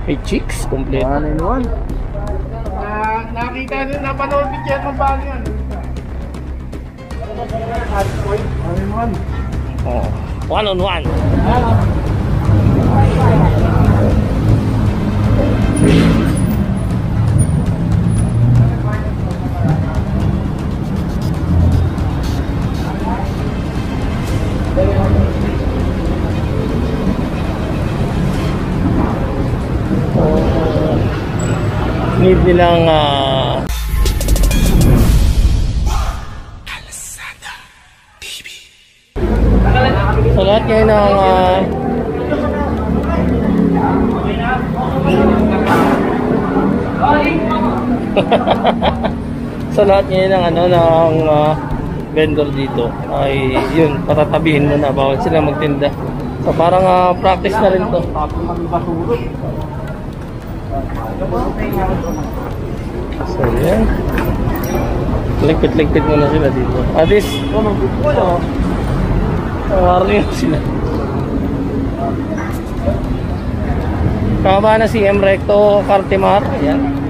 May chicks, complete. 1-in-1. Nakita nyo, napanood ni Jet ng bago yan. 1-in-1. Oh, 1-on-1. Need nilang Kalsada TV. Sa lahat ngayon ng sa lahat ngayon ng vendor dito ay yun, patatabihin mo na, bawal sila magtinda. So parang practice na rin to. So yan, ligpit-ligpit muna sila dito. At least warning sila. Kaba na si M. Recto Cartimar. Ayan.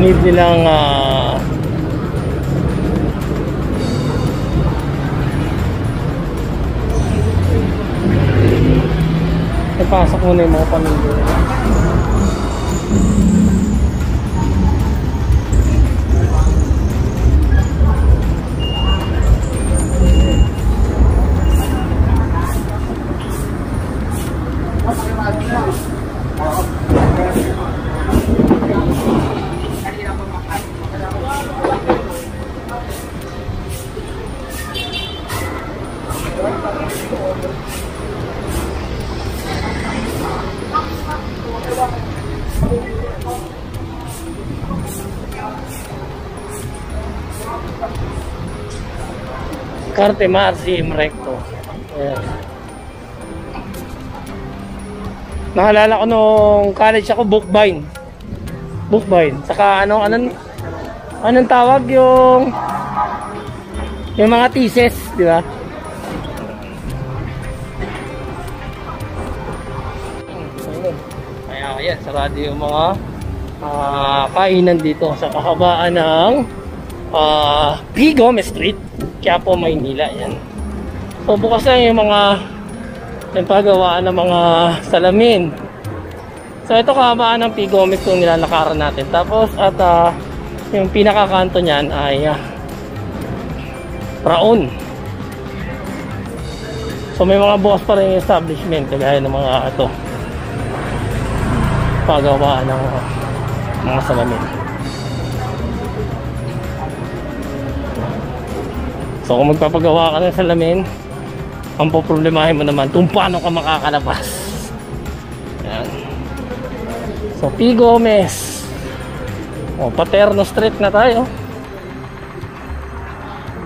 Need nilang ipasok muna yung mga pamilya. Cartimar si M. Recto. Ayan. Naalala ko nung college ako, bookbind. Saka anong tawag yung mga thesis, di ba? Kaya ayan, sarado yung mga kainan dito sa kahabaan ng P. Gomez Street, Quiapo, Maynila. Yan. So bukas lang yung mga pagawaan ng mga salamin. So ito kahabaan ng P. Gomez yung nilalakaran natin. Tapos at yung pinakakanto niyan ay Praon. So may mga bukas pa rin yung establishment kagaya ng mga ito pagawaan ng mga salamin. So kung magpapagawa ka ng salamin, ang poproblemahin mo naman kung paano ka makakalabas. Yan. So P. Gomez, Paterno Street na tayo.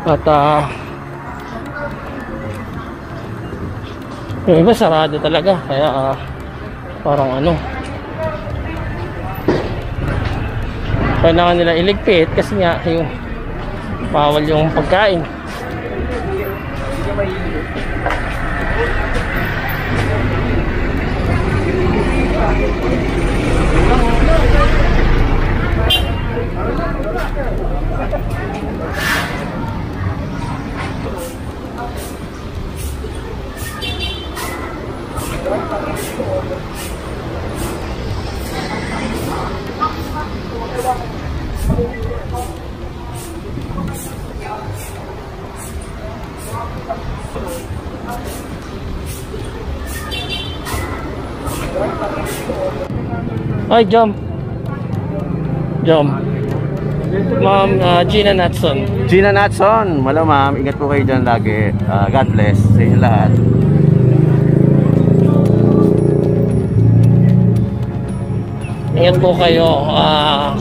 At yung iba sarado talaga, kaya parang kailangan nila iligpit kasi nga yung bawal yung pagkain. Ay, jump. Ma'am Gina Natson. Gina Natson. Hello ma'am, ingat po kayo dyan lagi. God bless sa inyo lahat. Ingat po kayo.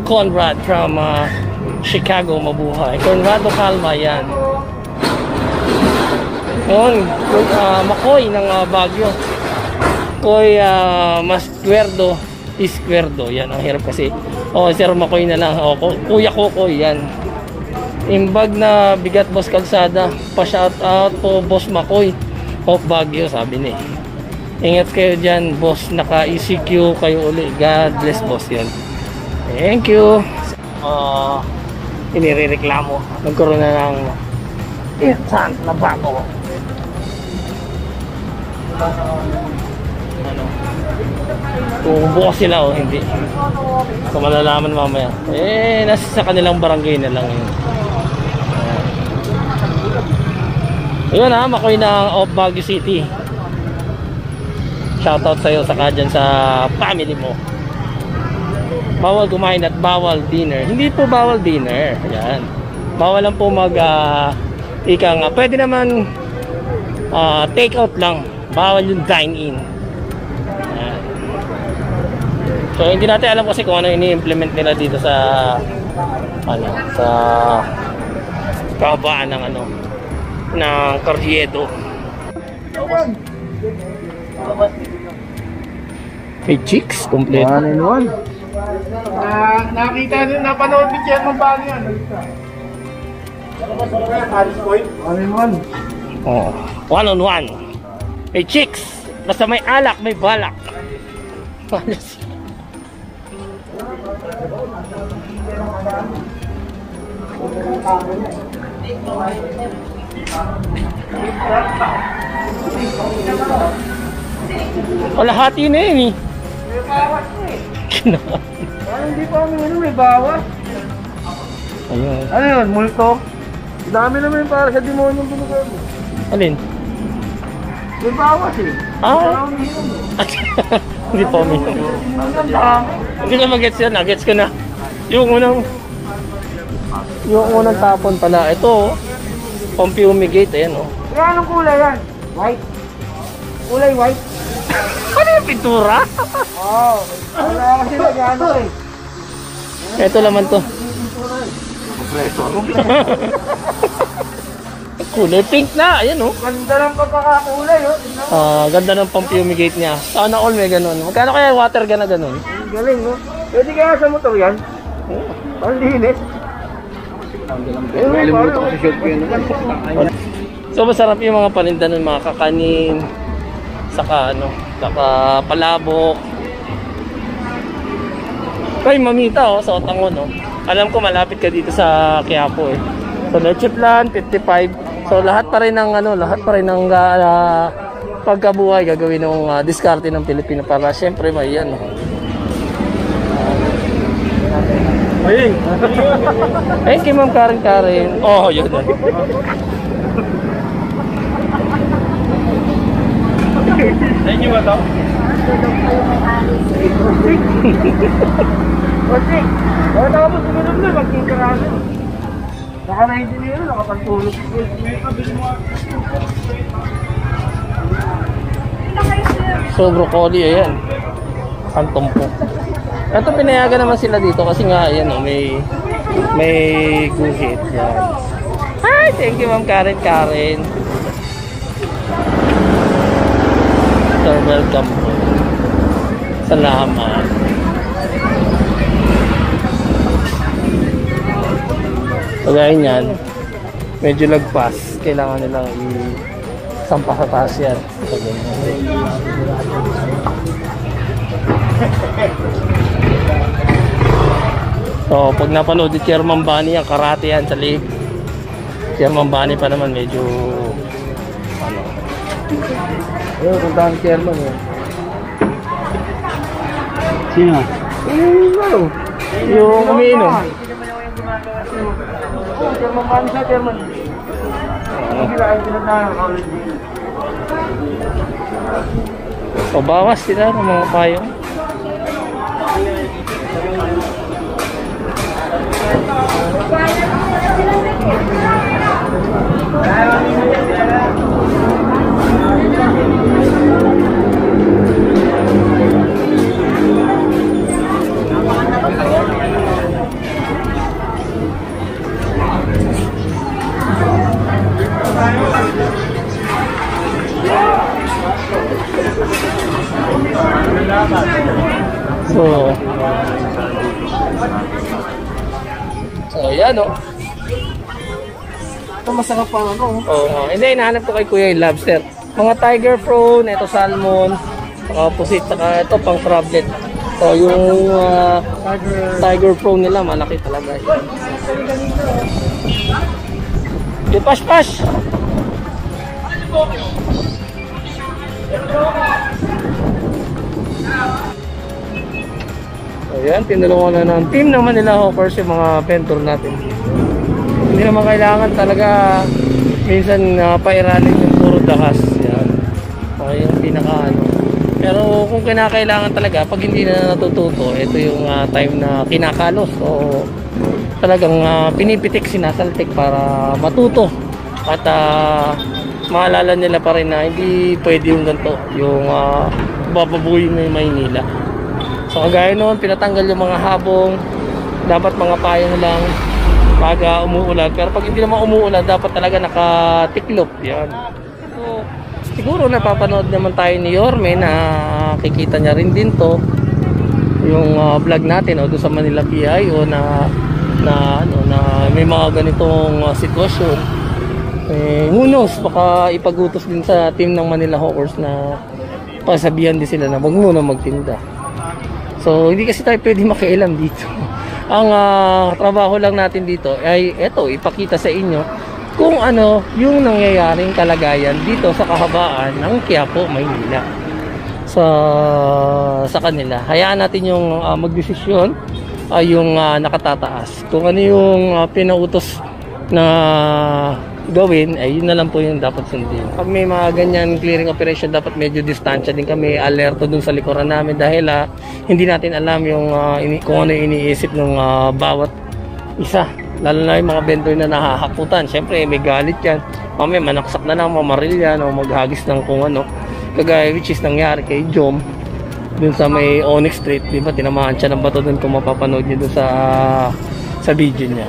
Conrad from Chicago, mabuhay. Conrado Calma, yan. Yun, Makoy ng Baguio. Koy Masquerdo Isquerdo. Yan, ang hirap kasi. Sir Makoy na lang. Kuya Kokoy, yan. Imbag na bigat boss kalsada. Pa-shout out po boss Makoy of Baguio, sabi ni. Ingat kayo dyan, boss. Naka-ECQ kayo uli. God bless, boss, yan. Thank you. Inireklamo. Nagkaroon na ng instant na bago. Kung bukas sila o hindi, so malalaman mamaya. Nasa sa kanilang barangay na lang yun. Yun Makoy ng of Baguio City. Shoutout sa'yo saka dyan sa family mo. Bawal kumain at bawal dinner. Hindi po bawal dinner. Yan. Bawal lang po ika nga. Pwede naman take out lang. Bawal yung dine in. Yan. So hindi natin alam kasi kung ano ini-implement nila dito sa sa kabaan ng ng Carriedo. May chicks complete. 1 and 1. Nakita nyo, napanood ni Chairman Bano yan. Alice Point. 1 and 1. Oh, 1 on 1. May chicks. Basta may alak, may balak. Hati na yun eh. May bawas eh. Hindi pa kami may bawas. Ayun. Ano yun, multo? Dami naman yung para sa demonyong binigay mo. Alin? May bawas eh. Hindi pa uminom. Hindi ko mag-gets yun. Gets ko na. Yung unang tapon pala. Ito pang-fumigate. Ayan Kaya anong kulay yan? White? Kulay white? Ano yung pintura? Oo. Wala kasi nagyano eh. Ito naman to. Kulay pink na. Ayan Ganda ng pagkakakulay ganda ng pang-fumigate niya. Sana all may ganun. Magkano kaya water gun na ganun? Ang galing Pwede kaya sa motor yan? Ang linis. So masarap yung mga paninda ng mga kakanin, saka palabok. Kay mamita sa Otangon Alam ko malapit ka dito sa Quiapo eh. So leche plan 55. So lahat pa rin ng pagkabuhay gagawin ng diskarte ng Pilipino para syempre may yan. Ayun. Ay, kay Ma'am Karen. Yun. Thank you, Bato. Tapos sumunod na, magkikarasin. Naka-engineer, nakapagtulog. So, broccoli, ayan. Antompo. Ito, pinayagan naman sila dito kasi nga, ayan may guhit. Yan. Hi, thank you, Ma'am Karen. Sir, welcome po. Salamat. Kagaya niyan, medyo lagpas. Kailangan nilang i-sampa sa taas yan. So, pag napanood ni Chairman Bani, ang karate yan sa league. Chairman Bani pa naman medyo Ayun, punta ang chairman Sino? yung umiinom. Chairman Bano siya, chairman. Hindi lang pinag-aaral. O bawas sila ng mga payong. Yan o. Ito masarap pa ano. Oo, hindi, hinahanap ko kay Kuya yung lobster. Mga tiger prawn, ito salmon, saka pusit, saka ito pang crablet. So yung tiger prawn nila, malaki talaga. Yung pash-pash! So yan, tinulungan na ng team naman nila Hawkers yung mga vendor natin. Hindi naman kailangan talaga minsan pairanin yung puro dahas. Yan. Okay, yung pinaka ano. Pero kung kinakailangan talaga, pag hindi na natututo, ito yung time na kinakalos. So talagang pinipitik, sinasaltik para matuto. At maalala nila pa rin na hindi pwede yung ganito, yung bababuhin na yung Maynila. So kagaya noon, pinatanggal yung mga habong, dapat mga payong lang pag umuulan. Pero pag hindi naman umuulan, dapat talaga nakatiklop. Yan. So siguro napapanood naman tayo ni Yorme na kikita niya rin din to yung vlog natin o doon sa Manila PIO na may mga ganitong sitwasyon. Who knows, baka ipagutos din sa team ng Manila Hawkers na pasabihan din sila na wag muna magtinda. So hindi kasi tayo pwede makialam dito. Ang trabaho lang natin dito ay eto, ipakita sa inyo kung ano yung nangyayaring kalagayan dito sa kahabaan ng Quiapo, Maynila. Sa kanila, hayaan natin yung magdesisyon yung nakatataas. Kung ano yung pinautos na gawin, ay yun na lang po yung dapat sundin. Pag may mga ganyan clearing operation, dapat medyo distansya din kami, alerto dun sa likuran namin dahil hindi natin alam yung kung ano yung iniisip ng bawat isa. Lalo na yung mga vendor na nahahakutan. Siyempre may galit yan, mamaya manaksak na lang, mamaril yan o maghagis ng kung ano, kagaya which is nangyari kay Jom dun sa may Onyx Street, diba? Tinamaan siya ng bato dun, kung mapapanood nyo dun sa video niya.